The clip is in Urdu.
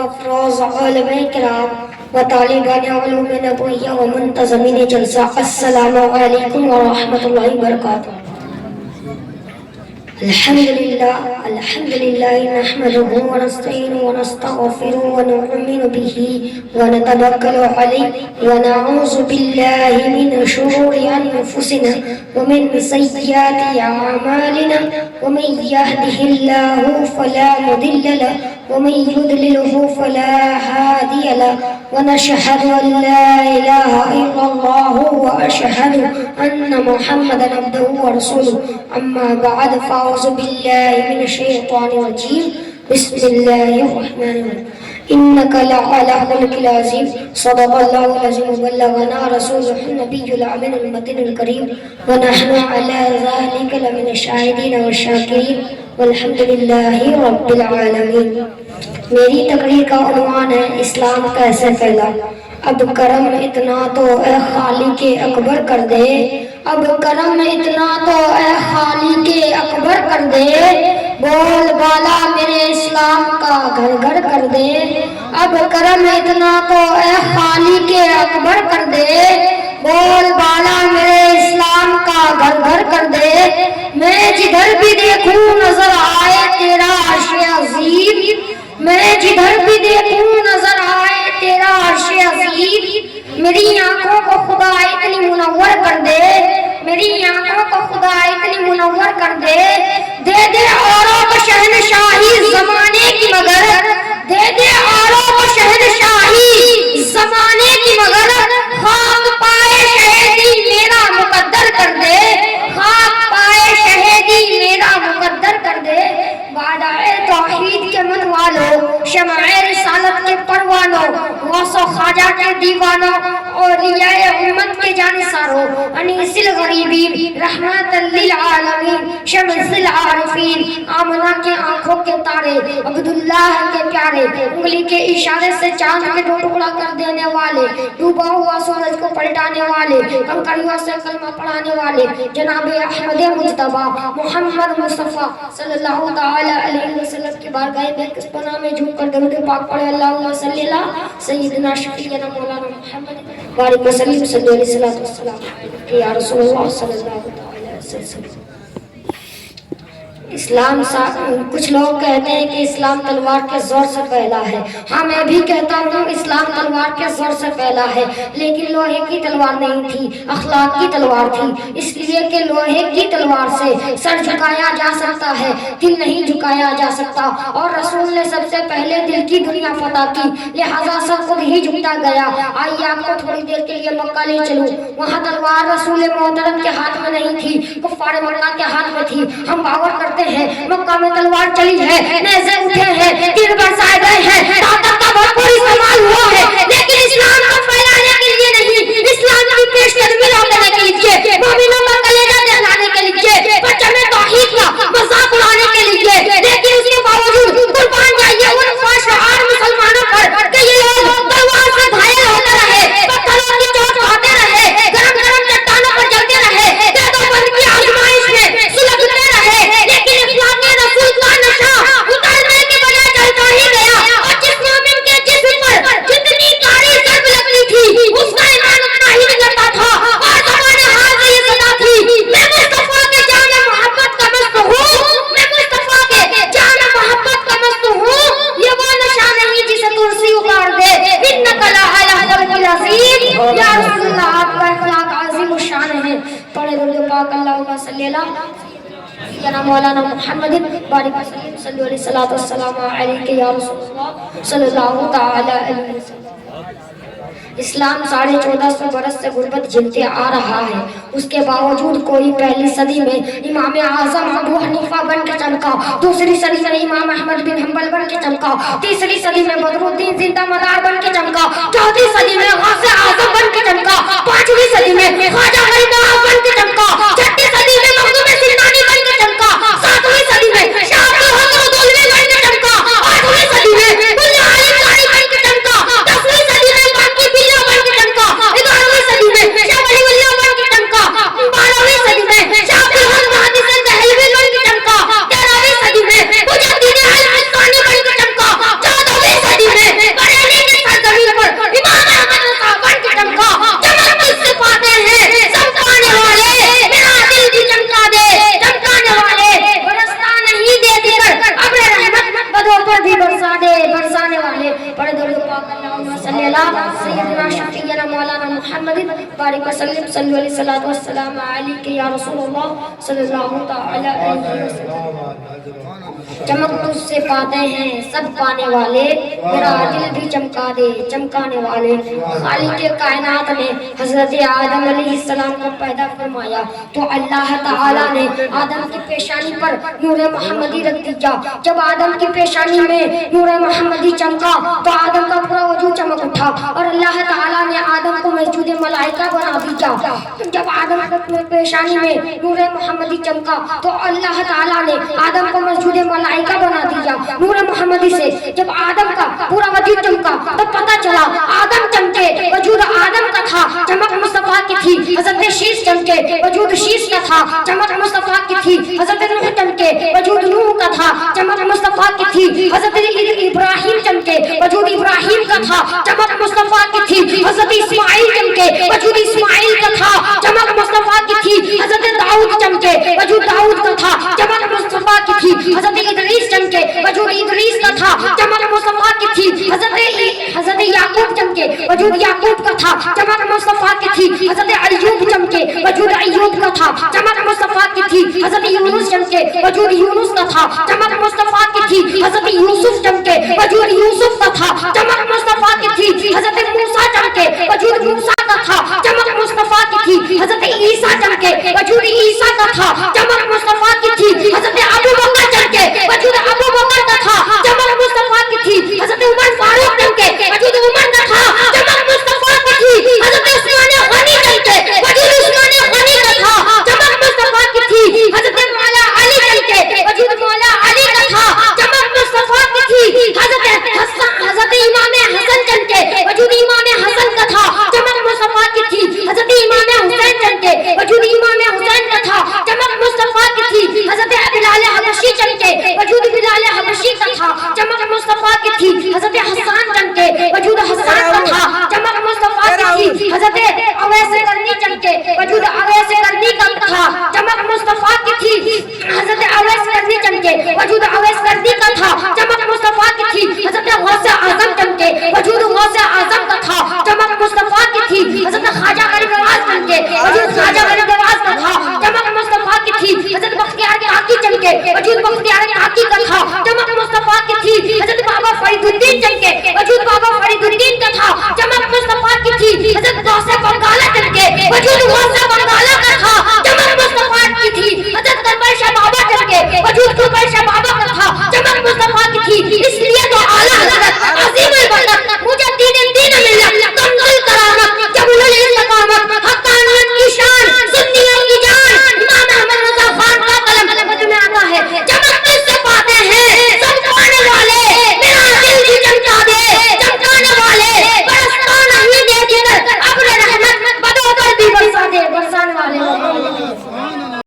افروز علماء کرام و طالبان علوم نبویہ و منتظمین جلسہ، السلام علیکم ورحمۃ اللہ وبرکاتہ۔ الحمد للہ نحمده ونستعینه ونستغفره ونؤمن به ونتوکل علیہ ونعوذ باللہ من شرور انفسنا ومن سیئات اعمالنا ومن یهده اللہ فلا مضل له ومن يضلله فلا هادي له ونشهد أن لا إله إلا الله وأشهد أن محمدا عبده ورسوله أما بعد فأعوذ بالله من الشيطان الرجيم بسم الله الرحمن الرحيم إنك لعلى خلق العظيم صدق الله العظيم وبلغنا رسوله النبي الأمين المتين الكريم ونحن على ذلك لمن الشاهدين والشاكرين والحمد لله رب العالمين۔ میری تقریر کا عنوان ہے اسلام کیسے پھیلا۔ اب کرم اتنا تو اے خالق اکبر کر دے، اب کرم اتنا تو اے خالق اکبر کر دے، بول بالا میرے اسلام کا گھر گھر کر دے۔ اب کرم اتنا تو اے خالق اکبر کر دے، بول بالا میرے اسلام کا گھر گھر کر دے۔ میں جدھر بھی دیکھوں نظر آئے تیرا عرش عظیم، میں جدھر بھی دیکھوں نظر آئے تیرا عرش عظیم۔ میری آنکھوں کو خدا اتنی منور کر دے، میری آنکھوں کو خدا اتنی منور کر دے، دے دے اوروں کو شہنشاہی زمانے کی مگر، دے دے اوروں کو شہنشاہی زمانے کی مگر، خاک پائے شہیدی میرا مقدر کر دے، خاک پائے شہیدی میرا مقدر کر دے۔ بادائے توحید کے من والو، شمع رسالت کے پروانوں، غوث و خواجہ کے دیوانوں، اولیاء امت کے جانثاروں، انیس الغریبین، رحمت للعالمین، شمس العارفین، آمنہ کے آنکھوں کے تارے، عبداللہ کے پیارے، انگلی کے اشارے سے چاند کے دو ٹکڑا کر دینے والے، ڈوبا ہوا سورج کو پلٹانے والے، کنکریوں سے کلمہ پڑھانے والے، جناب احمد مجتبیٰ محمد مصطفیٰ صلی اللہ تعالی علیہ وسلم کی بارگاہ میں کس پناہ میں جھوک کر درود پاک پڑھے، اللہم صلی اللہ سیدنا شفیعنا مولانا محمد بارک وسلم صلی اللہ علیہ وسلم یا رسول اللہ صلی اللہ علیہ وسلم۔ اسلام کچھ لوگ کہتے ہیں کہ اسلام تلوار کے زور سے پھیلا ہے، ہاں میں بھی کہتا ہوں اسلام تلوار کے زور سے پھیلا ہے، لیکن لوہے کی تلوار نہیں تھی، اخلاق کی تلوار تھی، اس لیے کہ لوہے کی تلوار سے سر جھکایا جا سکتا ہے، دل نہیں جھکایا جا سکتا، اور رسول نے سب سے پہلے دل کی دنیا فتح کی، لہذا سب خود ہی جھکتا گیا۔ آئیے آپ کو تھوڑی دیر کے لیے مکہ لے چلوں، وہاں تلوار رسول محترم کے ہاتھ میں نہیں تھی، کفار مکہ کے ہاتھ میں تھی۔ ہم باور کرتے ہیں مکہ میں تلوار چلی ہے، نیزے اٹھے ہیں، تیر برسائے گئے ہیں، طاقت کا بھرپور استعمال ہوا ہے، لیکن اسلام کو پھیلانے کے لیے نہیں، اسلام کی پیش قدمی کرنے کے لیے، مومنوں کا کلیجہ دہلانے کے لیے، پرچم توحید کا مذاق اڑانے کے لیے، لیکن اس کے باوجود قربان جائیے ان خوشحال مسلمانوں پر کہ یہ لوگ تلوار سے گھائل ہوتے رہے، پتھروں کی چوٹ کھاتے رہے، گرم گرم چٹانوں پر جلتے رہے، دیوبند کی آزمائش میں سلگتے رہے، لیکن اسلام کے رسول کا نشہ اترنے کے بجائے چلتا ہی گیا، اور جس مومن کے جسم پر جتنی کاری ضرب لگتی تھی اس کا ایمان اتنا ہی بگڑتا تھا، اور زبان حال سے یہ صدا تھی، میں مصطفیٰ کے جان محبت کا مست ہوں، میں مصطفیٰ کے جان محبت کا مست ہوں، یہ وہ نشہ نہیں جسے ترسی اتار دے۔ انک لعلی خلق العظیم، یا رسول اللہ آپ کا اخلاق عظیم الشان ہے۔ پڑھے درود پاک اللہم صلی اللہ سیدنا مولانا محمد بارک وسلم صلی اللہ علیہ وسلم علیہ یا رسول اللہ صلی اللہ تعالی علیہ وسلم۔ اسلام 1450 برس سے غربت جھیلتے آ رہا ہے، اس کے باوجود کوئی پہلی صدی میں امام اعظم ابو حنیفہ بن کے چمکا، دوسری صدی میں امام احمد بن حنبل بن کے چمکا، تیسری صدی میں بدر الدین زندہ مدار بن کے چمکا، چوتھی صدی میں غوث اعظم بن کے چمکا، پانچویں صدی میں خواجہ غریب نواز بن کے چمکا، چھٹی صدی میں مخدوم سلطانی بن کے چمکا، ساتویں صدی میں شاہ عبد الحق دولوی بن کے چمکا، آٹھویں صدی میں ملا علی قاری بن کے چمکا، 10ویں صدی میں باقی بلا بن کے چمکا، 11ویں صدی میں شاہ ولی اللہ بن کے چمکا، 12ویں صدی میں شاہ عبد الحق محدث دہلوی بن کے چمکا، 13ویں صدی میں مجدد الحسانی بن کے چمکا، 14ویں صدی میں اللهم صل على سيدنا شفيعنا مولانا محمد بارك وسلم صلوا علیہ الصلوۃ والسلام علیک یا رسول اللہ صلی اللہ تعالی علیہ وسلم۔ چمک تجھ سے پاتے ہیں سب پانے والے، میرا دل بھی چمکا دے چمکانے والے۔ خالق کائنات نے حضرت آدم علیہ السلام کو پیدا فرمایا تو اللہ تعالیٰ نے آدم کی پیشانی پر نور محمدی رکھ دیا۔ جب آدم کی پیشانی میں نور محمدی چمکا تو آدم کا پورا وجود چمک اٹھا اور اللہ تعالیٰ نے آدم کو مسجود ملائکہ بنا دیا۔ جب آدم کی پیشانی میں نور محمدی چمکا تو اللہ تعالیٰ نے آدم کو مسجود ملائکہ بنا دیا۔ نور محمدی سے جب آدم کا پورا وجود چمکا تو پتہ چلا آدم چمکے وجود آدم کا تھا، چمک مصطفیٰ کی تھی۔ حضرت شیش چمکے وجود شیش کا تھا، چمک مصطفیٰ کی تھی۔ حضرت نوح چمکے وجود نوح کا تھا، چمک مصطفیٰ کی تھی۔ حضرت ابراہیم چمکے وجود ابراہیم کا تھا، چمک مصطفیٰ کی تھی۔ حضرت اسماعیل چمکے وجود اسماعیل کا تھا، چمک مصطفیٰ کی تھی۔ حضرت داؤد چمکے وجود داؤد کا تھا، چمک مصطفیٰ کی تھی۔ حضرت ادریس چمکے وجود ادریس کا تھا، چمک مصطفیٰ کی تھی۔ حضرت یعقوب چمکے وجود یعقوب کا تھا، چمک مصطفیٰ کی تھی۔ حضرت ایوب چمکے وجود ایوب کا تھا، چمک مصطفیٰ کی تھی۔ حضرت یونس چمکے وجود یونس کا تھا، چمک مصطفیٰ کی تھی۔ حضرت یوسف چمکے وجود یوسف کا تھا، چمک مصطفیٰ کی تھی۔ حضرت موسیٰ چمکے وجود موسیٰ کا تھا، چمک مصطفیٰ کی تھی۔ حضرت عیسیٰ چمکے وجود عیسیٰ کا تھا، چمک مصطفیٰ کی تھی۔ حضرت ابوبکر چمکے وجود ابوبکر کا تھا، چمک مصطفیٰ کی تھی۔ حضرت عمر فاروق چمکے وجود عمر کا تھا، چمک مصطفیٰ کی تھی۔ حضرت عثمان غنی چمکے وجود عثمان غنی کا تھا، چمک مصطفیٰ کی تھی۔ حضرت مولا علی چمکے وجود مولا علی کا تھا، چمک مصطفیٰ کی تھی۔ حضرت امام حسن چمکے وجود امام حسن کا تھا، چمک مصطفیٰ کی تھی۔ حضرت امام حسین چمکے وجود امام حسین کا تھا، چمک مصطفیٰ کی تھی۔ حضرت بلال حبشی چمکے وجود بلال حبشی کا تھا، چمک مصطفیٰ کی تھی۔ حضرت حسان چمکے وجود حسان کا تھا، چمک مصطفیٰ کی تھی۔ حضرت اویس کرنی چمکے وجود اویس کرنی کا تھا، چمک مصطفیٰ کی تھی۔ حضرت اویس کرنی چمکے وجود اویس کرنی کا تھا، چمک مصطفیٰ کی تھی۔ حضرت غوث اعظم چمکے وجود غوث اعظم کا تھا، چمک مصطفیٰ کی تھی۔ حضرت خواجہ غریب نواز چمکے وجود خواجہ غریب نواز کا تھا، چمک مصطفیٰ کی تھی۔ حضرت بختیار کاکی چمکے وجود بختیار کاکی کا تھا، چمک مصطفیٰ کی تھی۔ حضرت بابا فرید الدین چمکے وجود بابا فرید الدین کا تھا، چمک مصطفیٰ کی تھی۔ حضرت غوث بنگالہ چمکے وجود غوث بنگالہ کا تھا، چمک مصطفیٰ کی تھی۔ حضرت قربان شاہ بابا چمکے وجود قربان شاہ بابا کا تھا، چمک مصطفیٰ کی تھی۔ اس لیے تو اعلیٰ حضرت